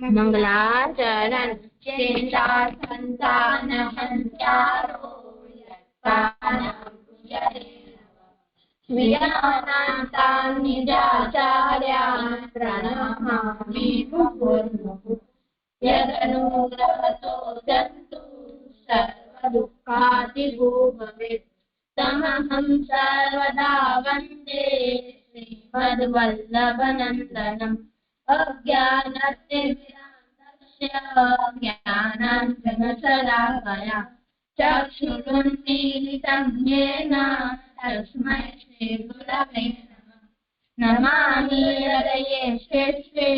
मंगलाचरण चेता संतान हंत्यारो विज्ञानान्तान् निजाचार्यान् प्रणमामि मुहुर्मुहुः यदनुग्रहतो जन्तु सर्वदुःखातिगो भवेत् तमहं सर्वदा वन्दे श्रीमद्वल्लभनन्दनम् अज्ञानतिमिरान्धस्य ज्ञानाञ्जनशलाकया चक्षुरुन्मीलितं येन तस्मै श्रीगुरवे नमः नमामि हरये श्रेष्ठे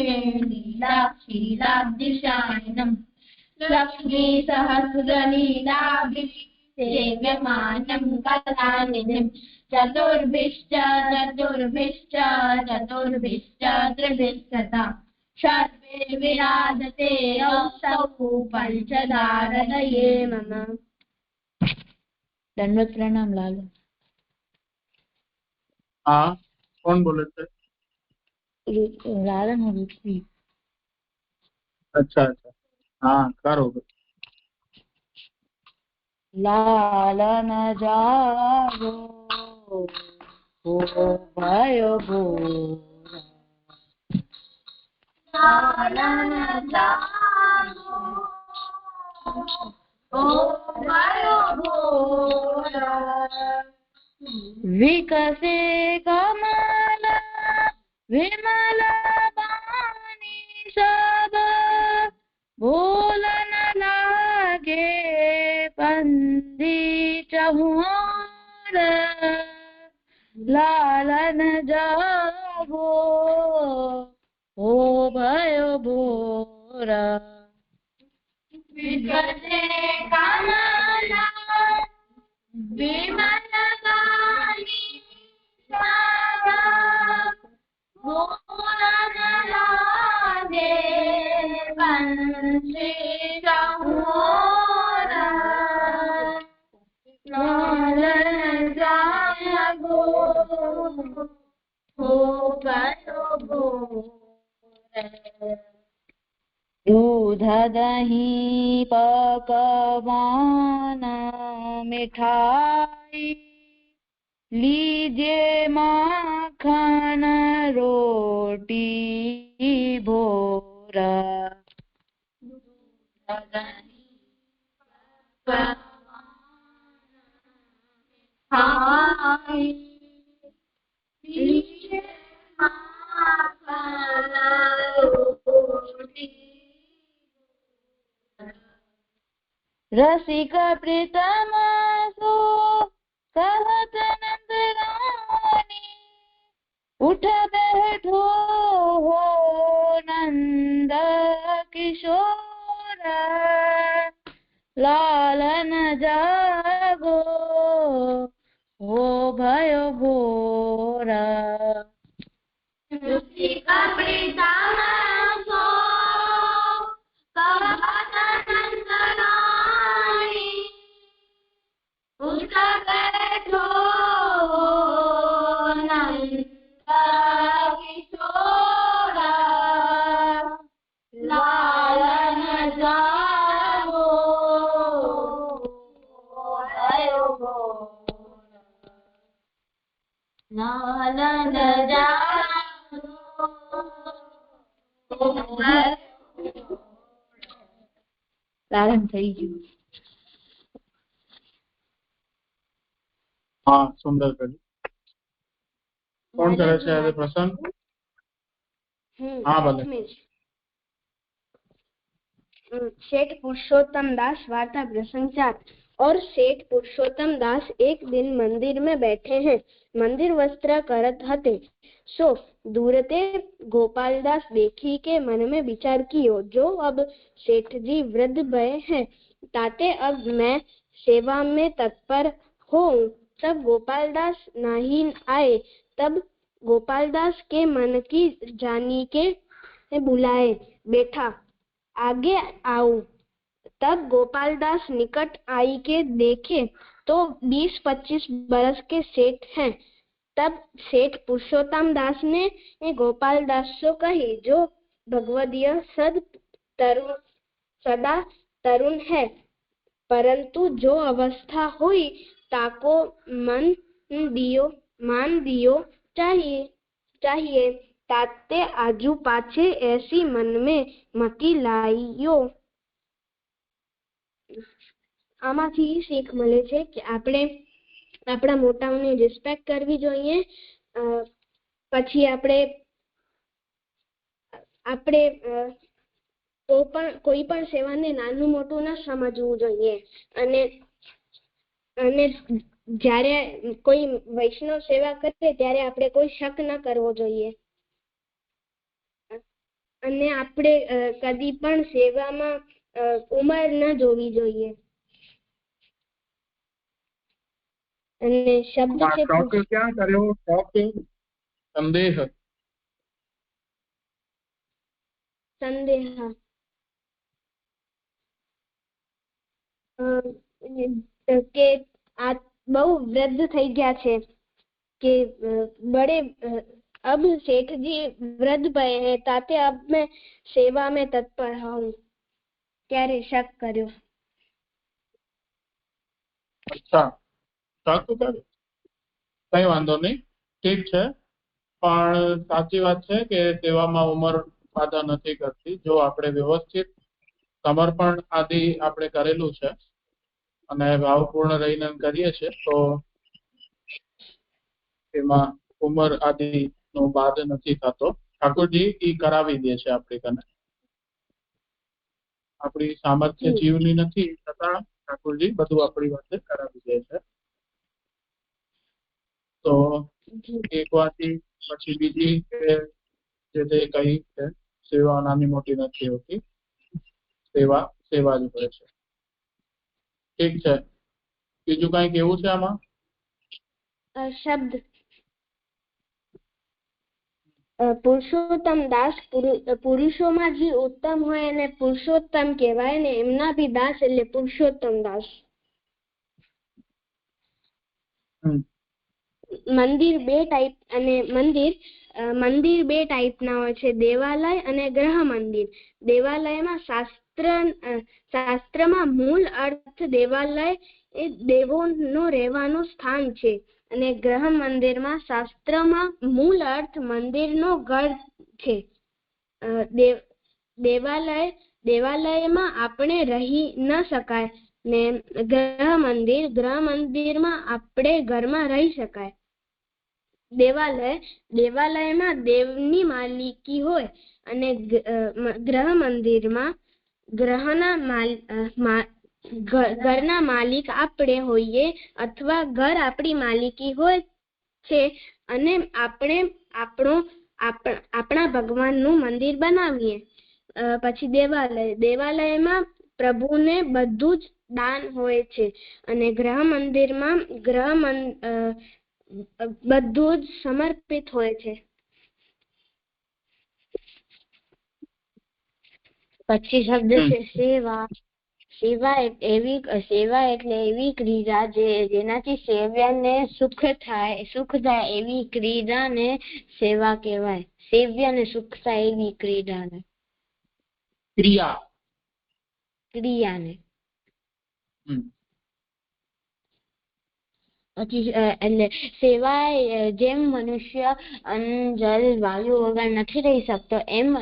लीलाक्षीराब्धिशायिनम् लक्ष्मीसहस्रलीलाभिः सेव्यमानं कलानिधिं चतुर्भिश्च त्रिभिश्चता सर्वे विराजते असौ पंचदारदये मम। दंडवत प्रणाम लालू। हाँ, कौन बोले थे? लालन और रुचि। अच्छा अच्छा, हाँ करो। लालन जागो हो भयो भोरा, लालन जागो हो भयो भोरा, विकसे कमल विमल बानी सब बोलन लागे पंदी चहुर, लालन जागो हो भयो भोरा, विकसे कमल विमल बानी सब बोलन लागे पंदी चहुर, लालन जागो हो भयो भोरा, दूध दही पकवान मिठाई लीजिए माखन रोटी भोरा, दूध दही पकवान लीजिए माखन रोटी, रसिक प्रीतम सो कहत नंद रानी उठ बैठो हो नंद किशोर, लालन जागो हो भयो भोरा, रसिक प्रीतम सो कहत नंद रानी उठ बैठो नंद किशोर, लालन जागो भयो भोरा, लालन जागो लालन થઈ ગયું। हाँ सुंदर कर। कौन करे છે આજે પ્રસન્ન? हाँ भले। सेठ पुरुषोत्तम दास वार्ता प्रसंग 4। और सेठ पुरुषोत्तम दास एक दिन मंदिर में बैठे हैं, मंदिर वस्त्र करत हते, सो दूरते गोपालदास देखी के मन में विचार कियो, जो अब सेठ जी वृद्ध भय हैं, ताते अब मैं सेवा में तत्पर हो। तब गोपालदास नहीं आए, तब गोपालदास के मन की जानी के बुलाए, बैठा आगे आओ। तब गोपालदास निकट आई के देखे तो 20-25 बरस के सेठ हैं। तब सेठ पुरुषोत्तम दास ने गोपालदास को कही, जो भगवदीय सद तरुण सदा तरुण है, परंतु जो अवस्था हुई ताको मान दियो चाहिए ताते आजू पाछे ऐसी मन में मती लाइयो। આમાંથી શીખ મળે છે કે આપણે આપણા મોટાઓની રિસ્પેક્ટ કરવી જોઈએ, પછી આપણે કોઈ પણ સેવાને નાનું મોટું ન સમજવું જોઈએ, અને જ્યારે કોઈ વૈષ્ણવ સેવા કરે ત્યારે આપણે કોઈ શક ન કરવો જોઈએ, અને આપણે કદી પણ સેવામાં ઉંમર ન જોવી જોઈએ। અને શબ્દ છે શક ક્યાં કર્યો? શક સંદેહ સંદેહ કે આ બહુ વૃદ્ધ થઈ ગયા છે કે बड़े अब सेठ जी वृद्ध भये हैं ताते अब मैं सेवा में तत्पर हूँ, ત્યારે શક કર્યો। અચ્છા, શક કર્યો, કઈ વાંધો નહીં, ઠીક છે, પણ સાચી વાત છે કે સેવામાં ઉંમર બાધા નથી કરતી। જો આપણે વ્યવસ્થિત સમર્પણ આદિ આપણે કરેલું છે અને ભાવપૂર્ણ રહીને કરીએ છીએ તો એમાં ઉંમર આદિ નો બાદ નથી થતો। ઠાકોરજી ઈ કરાવી દે છે આપણી કને, આપણી સામર્થ્ય જીવની નથી છતાં ઠાકોરજી બધું આપણી વાતે કરાવી દે છે। તો એક વાત પછી બીજી કે જે તે કહી છે સેવા નાની મોટી નથી હોતી, સેવા સેવા જ હોય છે। ઠીક છે, બીજું કઈ કેવું છે આમાં? શબ્દ પુરુષોત્તમ દાસ પુરુષોમાં જે ઉત્તમ હોય એને પુરુષોત્તમ કહેવાય ને એમના બી દાસ એટલે પુરુષોત્તમ દાસ। મંદિર બે ટાઈપ અને મંદિર બે ટાઈપના હોય છે, દેવાલય અને ગ્રહ મંદિર। દેવાલયમાં શાસ્ત્રમાં મૂળ અર્થ દેવાલય એ દેવોનું રહેવાનું સ્થાન છે, અને ગ્રહ મંદિરમાં શાસ્ત્રમાં મૂળ અર્થ મંદિરનો ઘર છે। દેવાલયમાં આપણે રહી ન શકાય ને ગ્રહ મંદિરમાં આપણે ઘરમાં રહી શકાય। દેવાલયમાં દેવની માલિકી હોય અને ગ્રહ મંદિરમાં ઘરના માલિક આપણે હોઈએ અથવા ઘર આપણી માલિકી હોય છે, અને આપણે આપણા ભગવાનનું મંદિર બનાવીએ। પછી દેવાલયમાં પ્રભુને બધું જ દાન હોય છે, અને ગ્રહ મંદિરમાં બધું જ સમર્પિત હોય છે। પછી શબ્દ છે સેવા। સેવા એટલે એવી ક્રિયા જેનાથી સેવ્યને સુખ થાય એવી ક્રિયાને સેવા કહેવાય। સેવ્યને સુખ થાય એવી ક્રિયાને પછી એટલે સેવા જેમ મનુષ્ય અન્ન જલ વાયુ વગર નથી રહી શકતો, એમ જ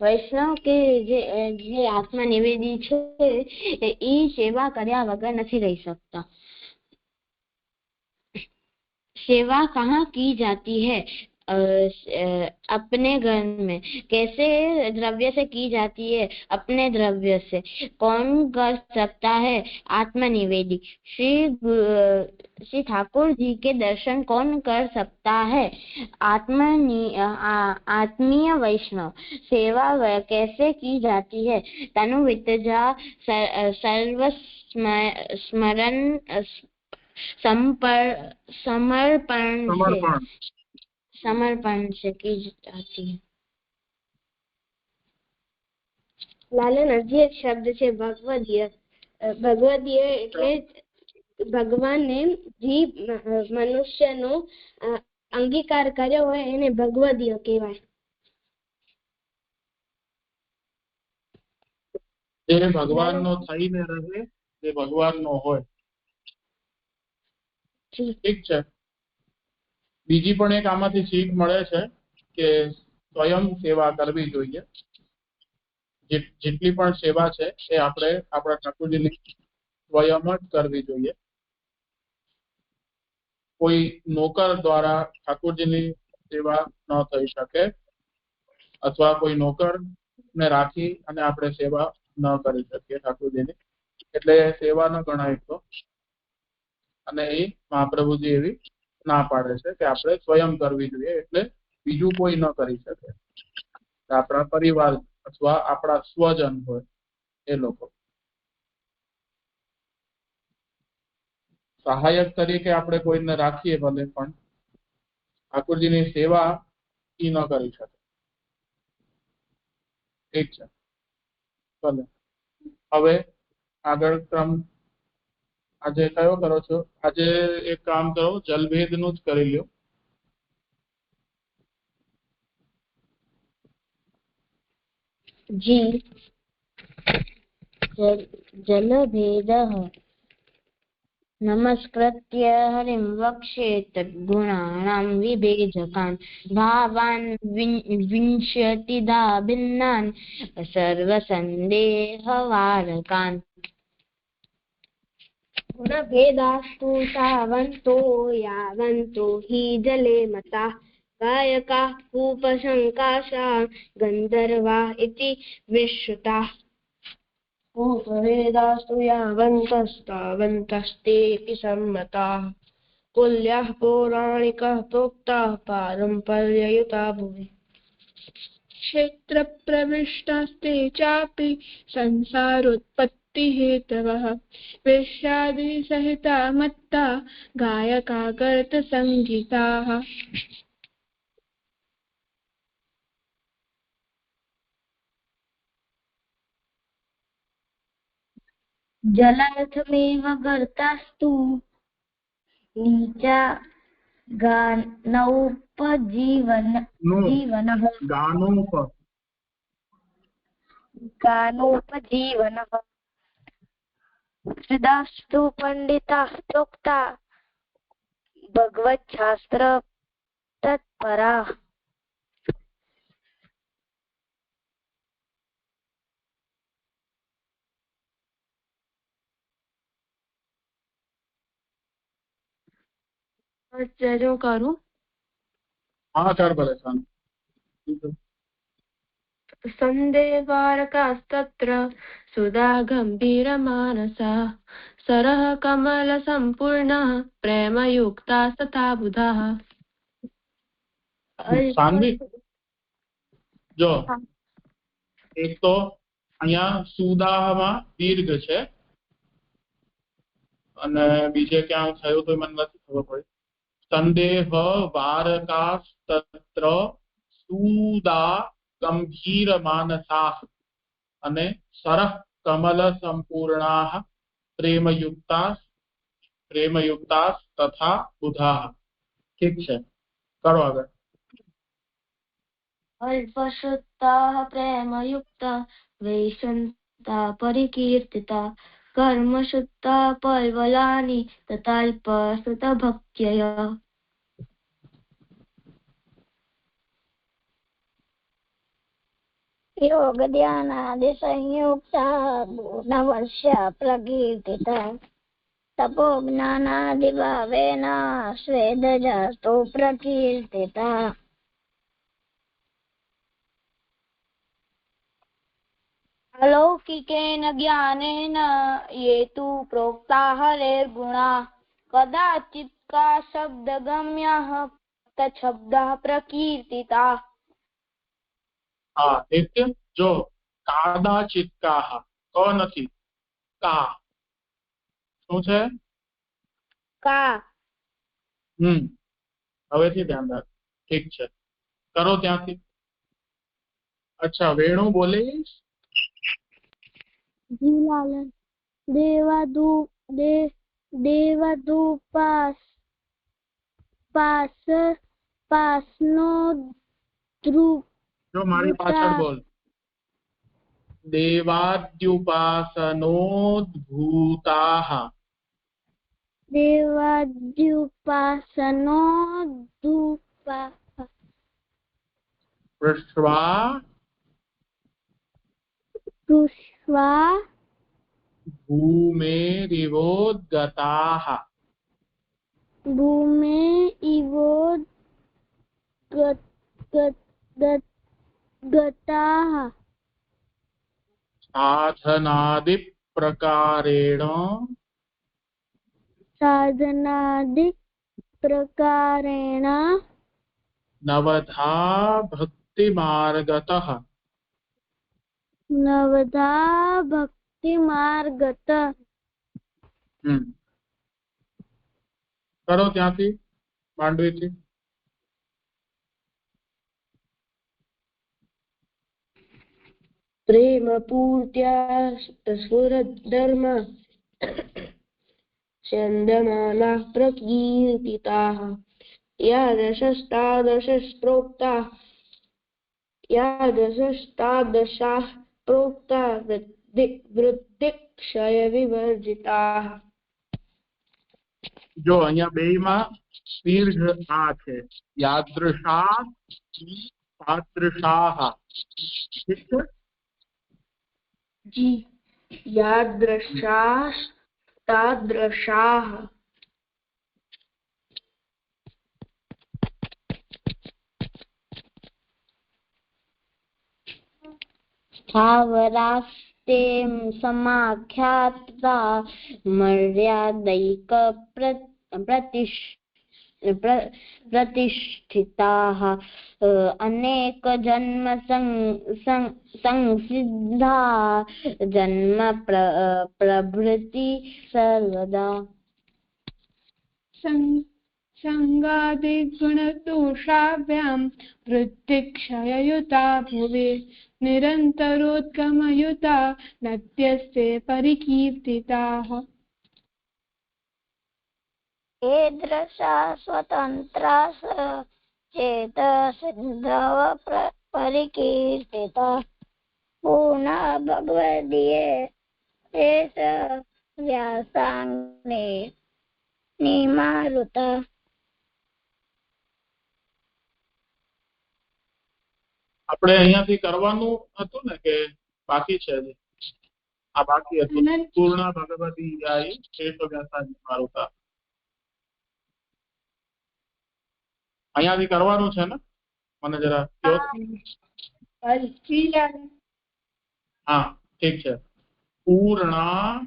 વૈષ્ણવ કે જે આત્મા નિવેદી છે એ સેવા કર્યા વગર નથી રહી सकता। सेवा कहाँ की जाती है? अपने घर में। कैसे द्रव्य से की जाती है? अपने द्रव्य से। कौन कर सकता है? आत्मनिवेदी। श्री ठाकुर जी के दर्शन कौन कर सकता है? आत्मीय वैष्णव। सेवा कैसे की जाती है? तनु वितजा सर्व स्मरण समर्पण से की जाती है। લાલન હજી એક શબ્દ છે ભગવદીય। ભગવદીય એટલે ભગવાને જે મનુષ્યનો અંગીકાર કર્યો હોય એને ભગવદીય કહેવાય। જે ભગવાનનો થઈને રહે, જે ભગવાનનો હોય. ઠીક છે. બીજી પણ એક આમાંથી શીખ મળે છે કે સ્વયં સેવા કરવી જોઈએ. જેટલી પણ સેવા છે એ આપણે આપણા ઠાકોરજીની સ્વયં જ કરવી જોઈએ. કોઈ નોકર દ્વારા ઠાકોરજીની સેવા ન થઈ શકે, અથવા કોઈ નોકરને રાખી અને આપણે સેવા ન કરી શકીએ ઠાકોરજીની, એટલે સેવા ન ગણાય તો. અને એ મહાપ્રભુજી એવી ના પાડે છે કે આપણે સ્વયં કરવી જોઈએ, એટલે બીજું કોઈ ન કરી શકે. આપણા પરિવાર અથવા આપણા સ્વજન હોય એ લોકો. સહાયક તરીકે આપણે કોઈને રાખીએ ભલે, પણ ઠાકોરજીની સેવા એ ન કરી શકે. ઠીક છે, ભલે. હવે આગળ ક્રમ આજે કયો કરો છો? આજે એક કામ કરો, જલભેદનું જ કરી લ્યો. जी जलभेदः नमस्कृत्य हरिं वक्षे तद्गुणानां विभेजकान् भावान् विंशतिधा भिन्नान् सर्वसन्देहवारकान् गुणभेदास्तु तावन्तो यावन्तो हि जले मताः गायकाः कूपशङ्काशा गन्धर्वा इति विश्रुताः कूपभेदास्तु यावन्तस्तावन्तस्तेऽपि सम्मताः कुल्याः पौराणिकः प्रोक्ताः पारम्पर्ययुता भुवि क्षेत्रप्रविष्टास्ते चापि संसारोत्पत्तिहेतवः वेश्यादिसहिता मत्ता गायका कर्तसङ्गीताः जलार्थमेव गर्तास्तु नीचा गानोपजीवनः श्रिदास्तु पंडिताः प्रोक्ता भगवच्छास्त्र तत्पराः जो करूं? हाँ कर भले सान. संदेवारकास्तत्र सुधा गंभीरमानसा सरः कमलसम्पूर्णः प्रेमयुक्ता तथा बुधाः. સાનવી જો એક તો અહીંયા સુદાહમાં દીર્ઘ છે અને બીજે ક્યાં થયું તો મને નથી ખબર પડી. સંદેહ વારકાસ્તત્ર સુદા ગંભીર માનસાઃ અને સરહ કમલ સંપૂર્ણાઃ પ્રેમયુક્તા તથા બુધાઃ. ઠીક છે, કરો આગળ. अल्पश्रुताः प्रेमयुक्ता वैशन्ता परिकीर्तिता कर्मशुद्धा पल्वलानि तथाल्पश्रुतभक्त्यया योग ध्यानादि संयुक्ता गुणवर्षा प्रकीर्तिता तपो ज्ञानादि भावेन स्वेदजास्तो प्रकीर्तिता अलौकिकेन ज्ञानेन ये तु प्रोक्ता हरेर्गुणाः कदाचित् का शब्दगम्याः तच्छब्दाः प्रकीर्तिताः. હા એક જો કાદાચિત કાહ ક નથી કા શું છે કા હવેથી ધ્યાન રાખ. ઠીક છે, કરો ત્યાંથી. અચ્છા વેણુ બોલીશ. જીલાલન દેવાદુપાસ પાસનો ધ્રુવ જો મારી પાછળ બોલ. देवाद्युपासनोद्भूताः देवाद्युपासनोद्धूपा पृष्ट्वा पुष्वा भूमेरिवोद्गताः भूमे इवोद्गताः साधनादिप्रकारेण साधनादिप्रकारेण नवधा भक्तिमार्गतः नवधा भक्तिमार्गत करो ત્યાંથી માંડવીથી प्रेम पूर्त्या स्फुरद्धर्म चन्दमानाः प्रकीर्तिताः यादशष्टादशाः प्रोक्ता वृद्धिक्षयविवर्जिताः જો અહીંયા બેયમાં દીર્ઘ આ છે યાદૃશા તાદૃશાः ઠીક છે जी यादृशास्तादृशाः स्थावरास्ते समाख्याता मर्यादैक प्रतिष्ठिताः अनेक जन्म संसिद्धा जन्म प्रभृति सर्वदा संगादिगुणदोषाभ्यां वृत्तिक्षययुता भुवि निरन्तरोद्गमयुता नद्यस्ते परिकीर्तिताः ईदृशा स्वतन्त्रा चेतसिद्धव परिकीर्तिता पूर्णा भगवदीये एष व्यासाग्ने निमारुता આપણે અહીંયાથી કરવાનું હતું ને કે બાકી છે હજી આ બાકી હતું પૂર્ણ ભગવતી આઈ શેષ વ્યાસાજી મારુતા અહીંયાથી કરવાનું છે ને મને જરા કહો હા ઠીક છે પૂર્ણા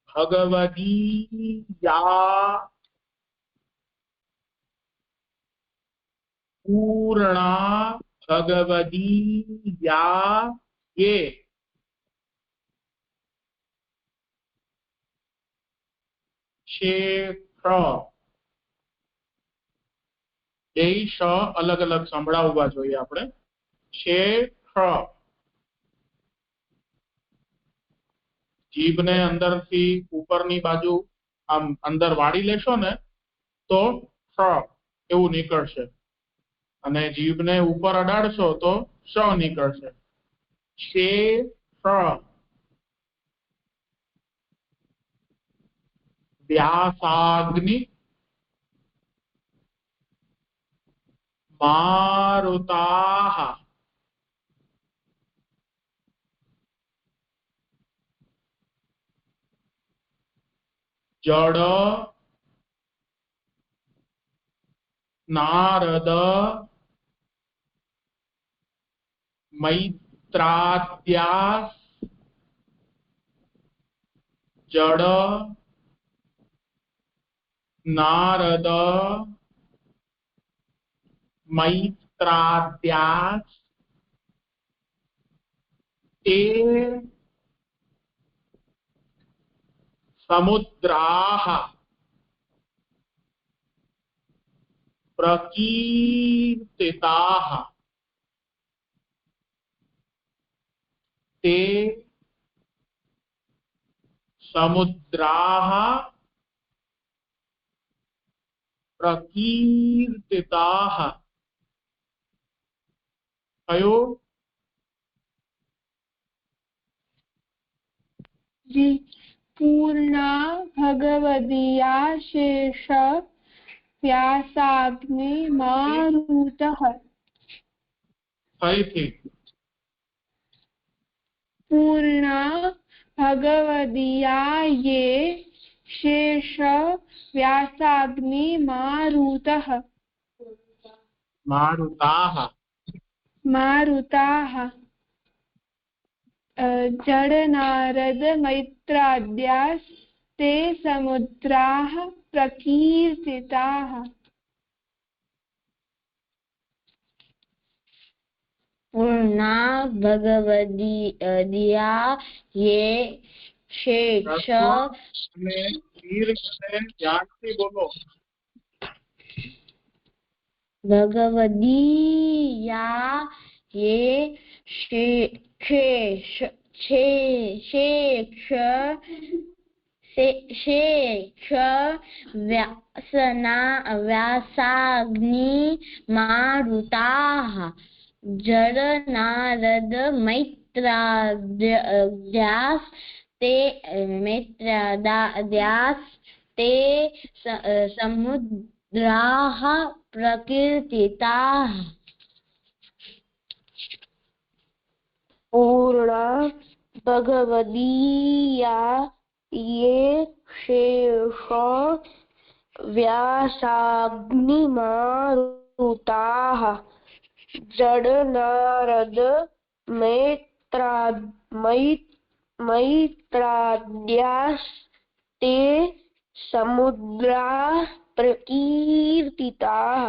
ભગવતી યા पूर्णा भगवती या ये क्षेत्र देश अलग अलग संभळाववा જોઈએ આપણે क्षेत्र જીભને અંદરથી ઉપરની બાજુ આમ અંદર વાળી લેશો ને તો ક્ષ એવું નીકળશે અને જીભને ઉપર અડાડશો તો શ નીકળશે ક્ષેત્ર વ્યાસાગ્નિ મારુતાः જડ નારદ मैत्राद्यास जड़ नारद मैत्राद्यास ते समुद्राः प्रकीर्तिताः ते समुद्राः प्रकीर्तिताः કયું? जी पूर्णा भगवदीया शेष व्यासाग्नि मारुतः ફરીથી. पूर्णा भगवदीया ये शेष व्यासाग्नि मारुतः મારુતાહ. मारुताः जड नारद मैत्राद्यास्ते समुद्राः प्रकीर्तिताः पूर्णा भगवदी दिया ये शेष અને દીર્ઘ અને ધ્યાનથી બોલો. भगवदीया ये शेष व्यासाग्नि मारुताः जड नारद मैत्राद्यास्ते समुद्राः प्रकीर्तिताः पूर्णा भगवदीया ये शेष व्यासाग्निमारुताः जड नारद मैत्राद्यास्ते समुद्राः प्रकीर्तिताः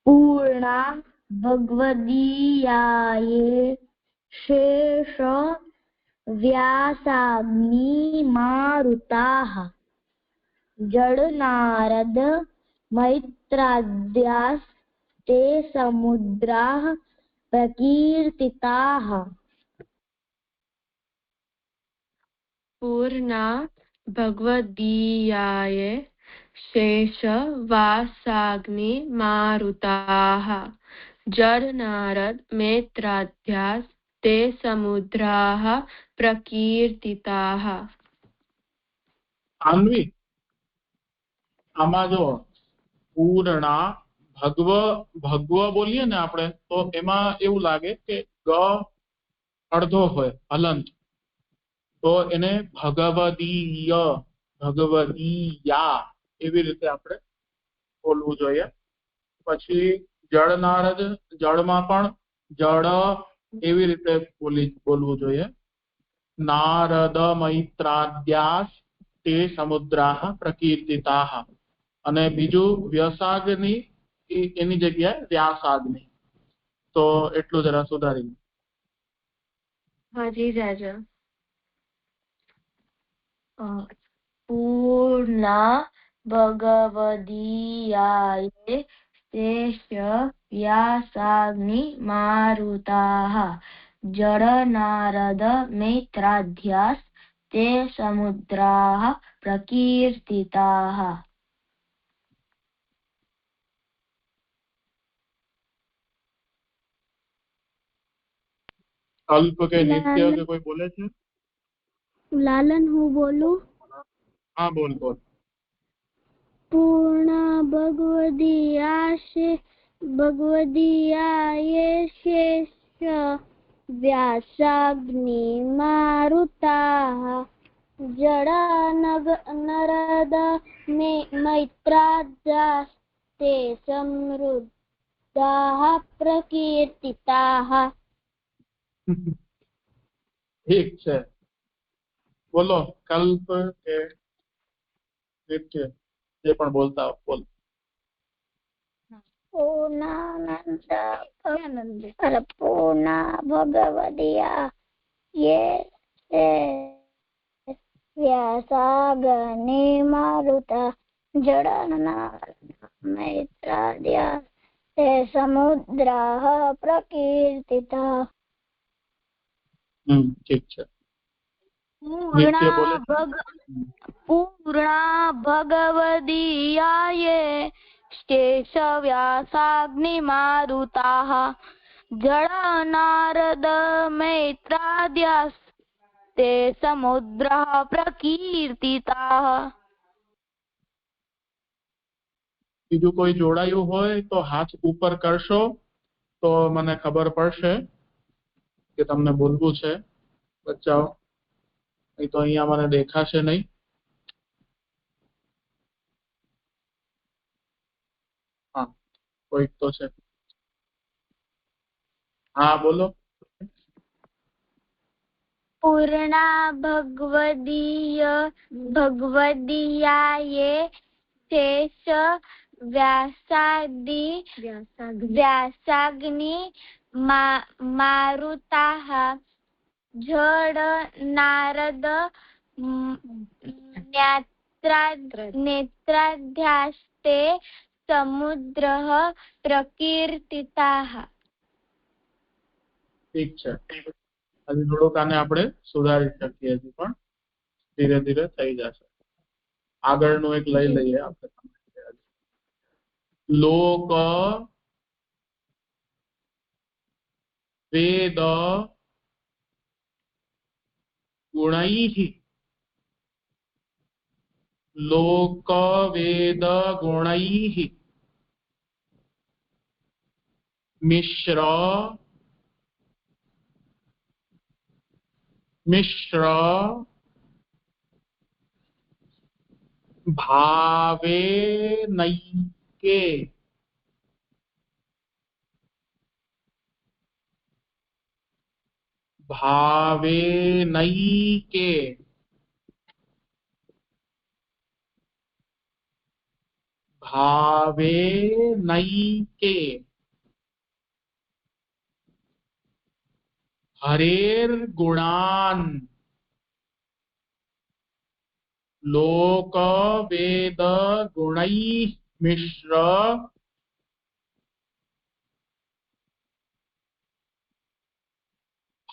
पूर्णा भगवदीयाये शेष व्यासाग्निमारुताः जड नारद मैत्राद्यास्ते समुद्राः प्रकीर्तिताः पूर्णा भगवदीयाय शेष वासाग्नि मारुताः जड नारद मैत्राद्यास ते समुद्राः प्रकीर्तिताः આન્વી, આમાં જો પૂર્ણા ભગવ બોલીએ ને આપણે તો એમાં એવું લાગે કે ગ અડધો હોય હલંત, તો એને ભગવદીયા એવી રીતે આપણે બોલવું જોઈએ. પછી જળ નારદ, જળમાં પણ જળ એવી રીતે બોલવું જોઈએ. નારદ મૈત્રાદ્યાસ તે સમુદ્રાહ પ્રકીર્તિતાહ. અને બીજું વ્યસાગ્નિ એની જગ્યાએ વ્યાસાગ્નિ. તો એટલું જરા સુધારી. हाँ जी राजा. पूर्णा भगवदीयाये शेष व्यासाग्नि मारुताः जड नारद मैत्राद्यास ते समुद्राः प्रकीर्तिताः અલ્પ કે નિત્ય કે કોઈ બોલે છે? लालन हूँ बोलू. હા બોલ બોલ. पूर्णा भगवदीयाये शेष व्यासाग्नि मारुताः जड़ा नरद मैत्राद्यास्ते समृद्धाः प्रकीर्तिताः. ઠીક છે, બોલો કલ્પ કે નિત્ય જે પણ બોલતા હો બોલ. પૂર્ણા ભગવદીયા ये व्यासाग्नि मारुता जड़ना मैत्राद्या ते समुद्राः प्रकीर्तिताः. ઠીક છે. नित्य बोले पूर्णा भगवदीयाये शेष व्यासाग्निमारुताः जड नारद मैत्राद्यास्ते समुद्रः प्रकीर्तिताः। બીજું કોઈ જોડાયું હોય તો હાથ ઉપર કરશો તો મને ખબર પડશે કે તમને બોલવું છે. બચાવ નહીં તો અહીંયા મને દેખાશે નહીં. હા કોઈક તો છે. હા બોલો. पूर्णा भगवदीयाये शेष व्यासाग्नि मारुताः जड नारद नेत्राध्यास्ते समुद्रः प्रकीर्तिताः। ઠીક છે. હજી થોડુંક આને આપણે સુધારી શકીએ છીએ પણ ધીરે ધીરે થઈ જશે. આગળનું એક લઈ લઈએ આપણે. લોક વેદ ગુણૈः लोक वेद गुणैः मिश्र भावे नैके हरेर गुणान लोक वेद गुणैः मिश्र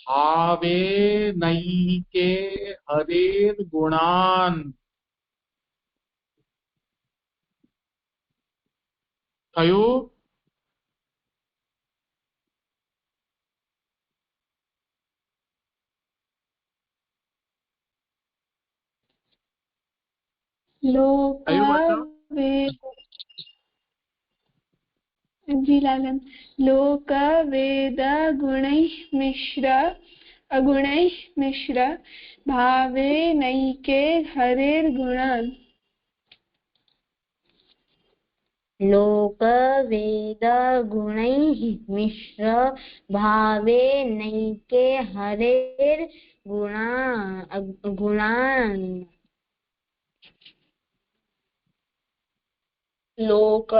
भावे नैके हरेर गुणान. थયું? जी लालन. लोक वेद गुणैः मिश्र भावे नैके हरेर्गुणान्. लोक वेद गुणैः मिश्र भावे नैके हरेर गुणान्. लोक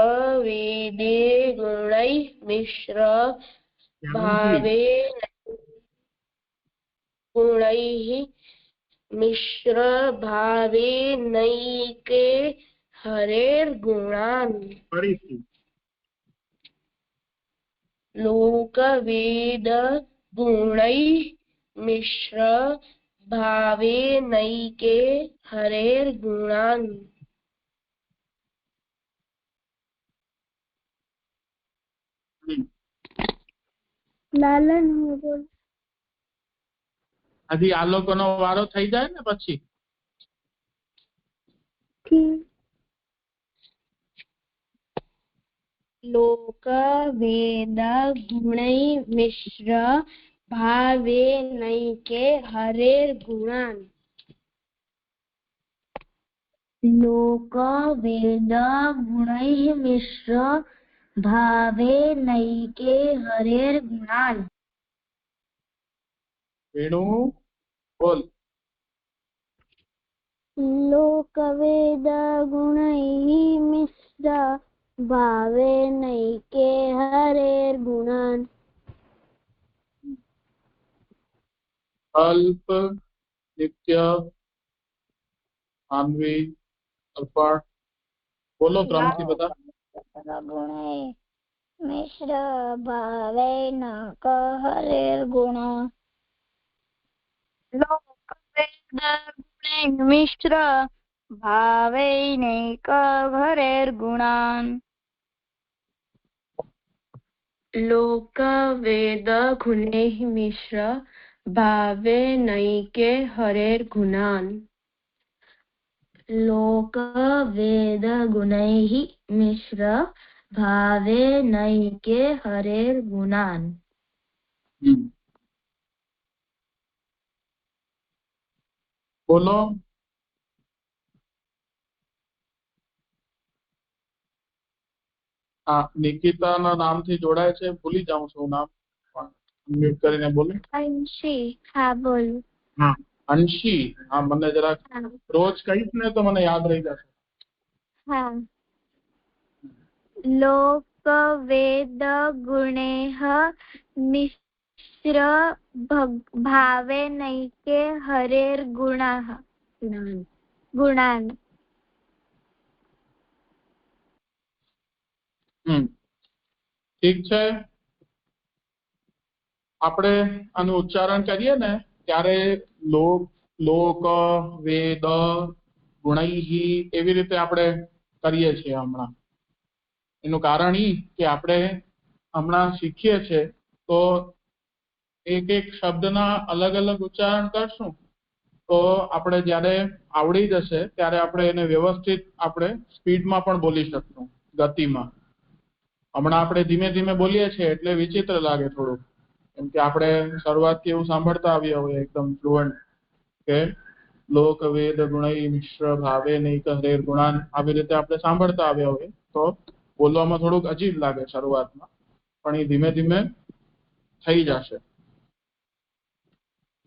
वेदे गुणैः मिश्र भावे नैके हरेर्गुणान्. लोक वेद गुणैः मिश्र भावे नैके हरेर्गुणान्. લાલન હજી આ લોકોનો વારો થઈ જાય ને પછી. लोक वेद गुणैः मिश्र भावे नैके हरेर्गुणान्. लोक वेद गुणैः मिश्र भावे नैके हरेर्गुणान्. वेणु बोल. लोकवेद गुणैः मिश्र भावे नैके हरेर्गुणान्. अल्प नित्य मानवी अर्पण बोलो क्रम से बता. गुणे मिश्र भावे न हरेर्गुण. लोक वेद वेदगुणैः मिश्र भावैनैक हरेर्गुणान् लोकवेदगुणैः मिश्र भावेनैके हरेर्गुणान् लोकवेदगुणैः मिश्र भावेनैके हरेर्गुणान् બોલો. હા, નિકિતાના નામથી જોડાય છે, ભૂલી જાઉં છું નામ, પણ મ્યુટ કરીને બોલો. અંશી હા બોલું હા, અંશી. હા, મને જરાક રોજ કહીશ ને તો મને યાદ રહી જશે. હા लोकवेदगुणैः मिश्र भावेनैके हरेर्गुणाः गुणान् ઠીક છે. આપણે આનું ઉચ્ચારણ કરીએ ને ત્યારે લોક વેદ ગુણૈહી એવી રીતે આપણે કરીએ છીએ હમણાં. એનું કારણ ઈ કે આપણે હમણાં શીખીએ છીએ તો એક એક શબ્દના અલગ અલગ ઉચ્ચારણ કરશું તો આપણે જ્યારે આવડી જશે ત્યારે આપણે એને વ્યવસ્થિત આપણે સ્પીડમાં પણ બોલી શકશું, ગતિમાં. હમણાં આપણે ધીમે ધીમે બોલીએ છીએ એટલે વિચિત્ર લાગે થોડુંક, કેમ કે આપણે શરૂઆતથી એવું સાંભળતા આવ્યા હોય એકદમ ફ્લુઅન્ટ કે લોક વેદ ગુણૈ મિશ્ર ભાવે નૈક હરેર ગુણાન, આવી રીતે આપણે સાંભળતા આવ્યા હોય તો બોલવામાં થોડુંક અજીબ લાગે શરૂઆતમાં, પણ એ ધીમે ધીમે થઈ જશે.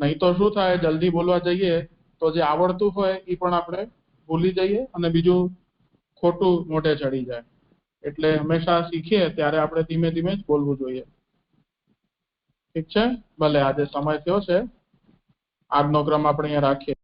નહીં તો શું થાય, જલ્દી બોલવા જઈએ તો જે આવડતું હોય એ પણ આપણે ભૂલી જઈએ અને બીજું ખોટું મોઢે ચડી જાય. એટલે હંમેશા શીખીએ ત્યારે આપણે ધીમે ધીમે જ બોલવું જોઈએ. ઠીક છે, ભલે આજે સમય થયો છે, આજનો ક્રમ આપણે અહીંયા રાખીએ.